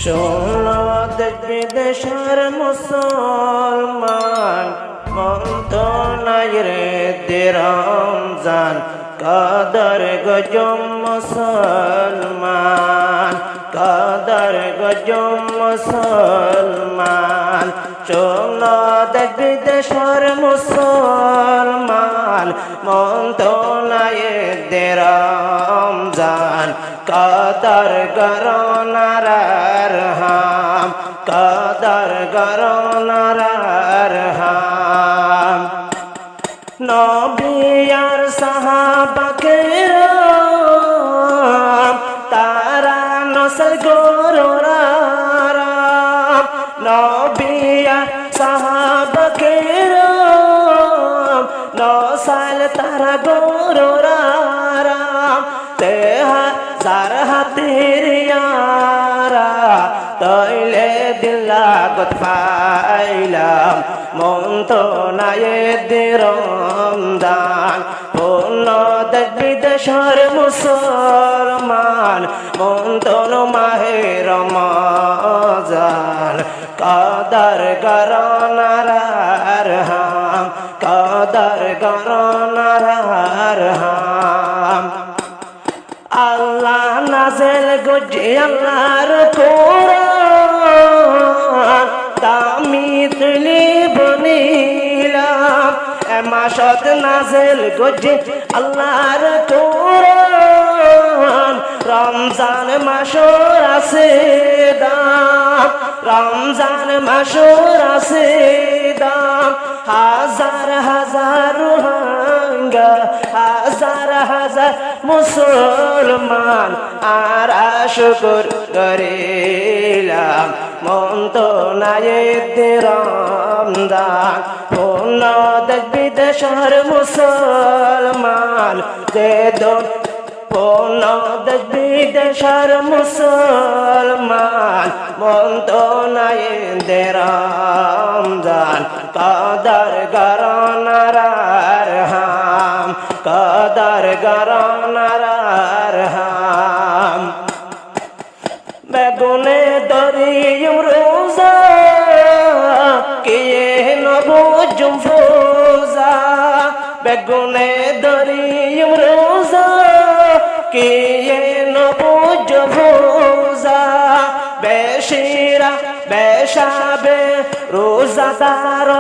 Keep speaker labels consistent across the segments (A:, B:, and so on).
A: শোনো দেশ বিদেশের মুসলমান, মন্ত্রণায় রে রমজান, কাদার গজম মুসলমান, কাদার গজম মুসলমান। শোনো দেশ বিদেশের মুসলমান, মন্ত্রণায় রমজান, কাদার গরনার হাম, কাদার গরনার হাম। নবী আর সাহাবা কেরাম তারা নসল গোরারাম, নবী আর সাহাবা কেরাম নসল তারা গোরারাম। তেহা সার হাতের ইয়ারা তৈলে দিল লাগত পাইলাম, মন তো নাই রমজান। পূর্ণ দেশ বিদেশের মুসলমান, মন তো মাহে রমজান, কাদার গরনার হাম, কাদার গরনার হাম। আল্লাহ নাজেল গজে আল্লাহর কোরআন, দামি তুলি বনিলাম। এমাশত নাজেল গজে আল্লাহর কোরআন, রমজান মাসর আছে দাম, রমজান মাসর আছে দাম। হাজার হাজার রোহিঙ্গা, হাজার হাজার মুসলমান আর শুকর করিলাম, মন তো নাই রমজান। পূর্ণ দেশ বিদেশের মুসলমান যে দোন, পূর্ণ দেশ বিদেশের মুসলমান, মন তো নাই রমজান, কাদার গরনার হাম, কাদার গরনার হাম। বেগুনে দরিয়ম রোজা কিয়ে নবুজুম ফোজা, বেগুনে দরিয়ম রোজা কিয়ে নবুজুম ফোজা। বেশিরা বেশাবে রোজাদার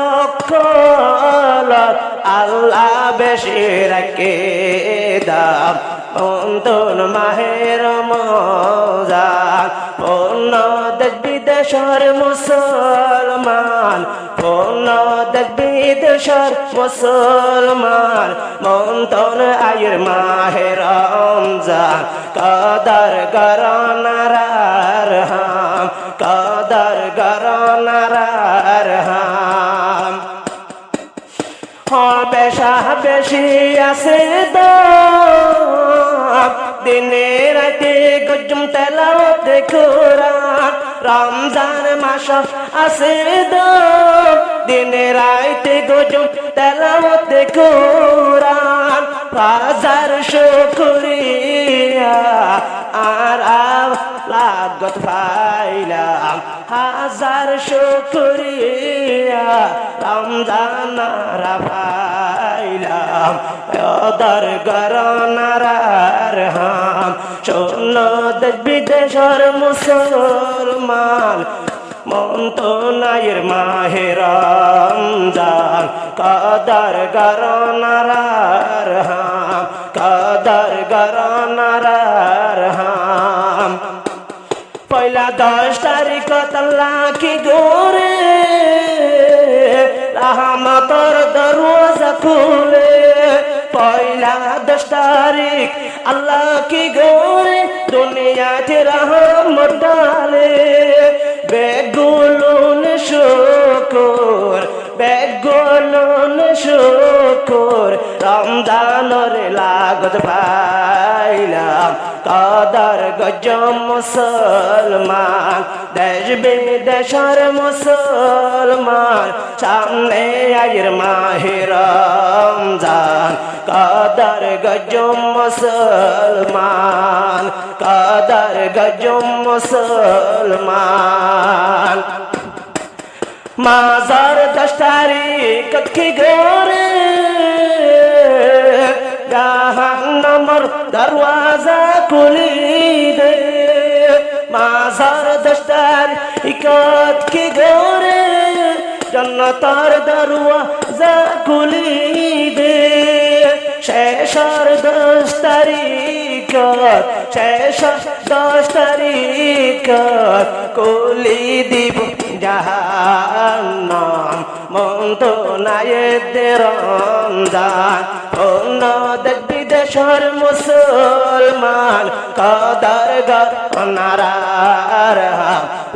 A: কলত, আল্লাহ বেশি রাখে দাম, অন্তর মাহের রমজান। পূর্ণ দেশ বিদেশের মুসলমান, পূর্ণ দেশ বিদেশের মুসলমান, মন্তর আয়ের মাহে রমজান, কাদার গরনার হাম, কাদার গরনার হাম। বেশা বেশি আছে দাম, দিনে রাতে গজম তেলাওয়াত কোরআন, রমজান মাস আছে দাম, দিনে রাতে গজম তেলাওয়াত কোরআন। হাজার শুকরিয়া আর লাগত পাইলাম, হাজার শুকরিয়া রমজান পাইলাম, কাদার গরনার হাম। শোন দেশ বিদেশের মুসলমান, মন তো নাই মাহে রমজান, কাদার গরনার হাম, কাদার গরনার হাম। পয়লা 10 তারিখ আল্লাহ কি গোরে রহমতের দরওয়াজা খুলে, পয়লা 10 তারিখ আল্লাহ কি গোরে দুনিয়াতে রহমত ডালে। বেগুলুন শুকর, বেগুলুন শুকর রমজানের লাগত পাইলাম কদর গজম মুসলমান দেশ বিদেশের মুসলমান সামনে আইর মাহে রমজান কদর গজম মুসলমান কদর গজম মুসলমান মাজার 10 তারিখ কি গোরে জাহান্নামের দরওয়াজা খুলি দে মাজার 10 তারিখ কি গোরে জান্নাতের দরওয়াজা খুলি দে শেষর 10 তারিখ শেষর 10 তারিখ খুলি দিব জাহান্নাম মন্তনায়ে দে রমজান অন্য দেশ বিদেশের মুসলমান কদর গনারার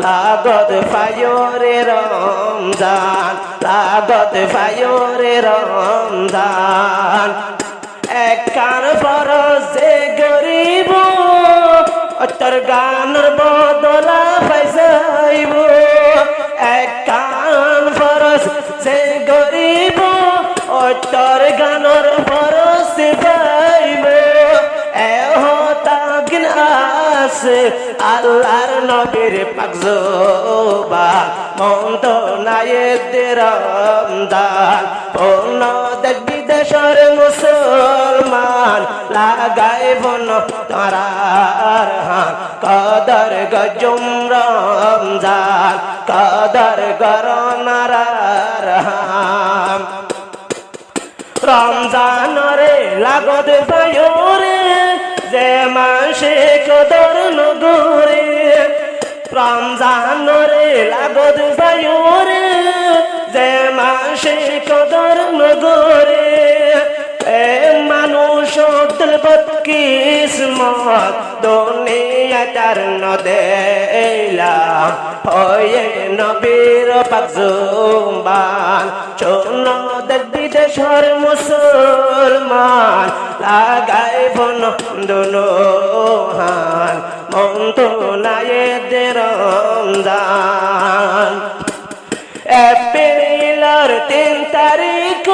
A: লাগত ফায়রে রমজান লাগত ফায়রে রমজান এক কান ফরজ যে গরিব তোর গানের বদলা পাইসাইব এক কান ফরজ যে গরিব তোর গানের ফরজ পাইব তাগিন আছে আল্লাহর নবীর পাক জবান মন্তনায়ে দে রমজান অন্য দেশ বিদেশের মুসলমান লাগাইব না তারার হাত কদর গজম রমজান কদর গরনারার হাত রমজান রে লাগত পায়রে যে মাসে কদর নগরে রমজান রে লাগত পায়রে যে মাসে কদর নগরে মানুষ দিলবত কিসমত দুনিয়া তার নদেলাম হয়ে নবীর পাক জবান শোন দেশ বিদেশের মুসলমান লাগাইব না দুনো হাত মন্তনায়ে দে রমজান এপ্রিলের 3 তারিখ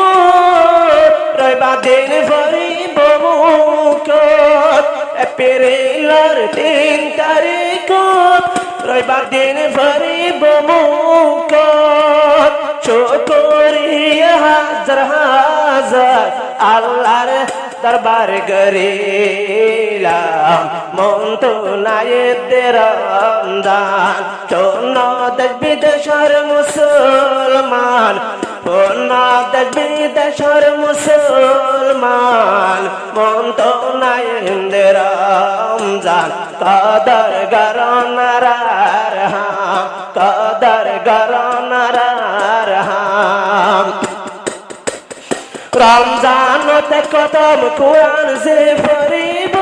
A: রবিবার দিন ভরিব মুখ এপ্রিলের 3 তারিখ রবিবার দিন ভরিব মুখ শুকরিয়া হাজার হাজার আল্লাহর দরবার গরিলাম মন্তনায়ে দে রমজান শোন দেশ বিদেশের মুসলমান শোন দেশ বিদেশের মুসলমান মন্তনায়ে দে রমজান কদর গরনারার হাত কদর গরনারার হাত রমজান তে কদম কুরআন সে পড়িব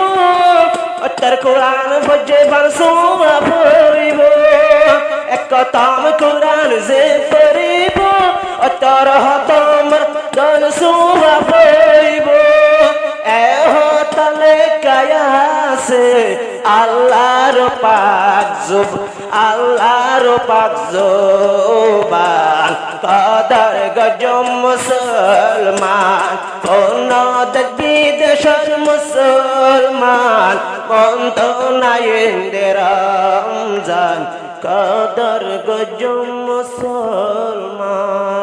A: তোর কুরআন ভজে বারসুমা পড়িব এক কদম কুরআন সে পড়িব তোর হতম দন সুমা পড়িব এ হতলে কায়াসে আল্লাহর পাক জব আল্লাহর পাক জবান কদর গজম মুসলমান অন্য দেশ বিদেশের মুসলমান মন্তনায়ে দে রমজান কদর গজম মুসলমান।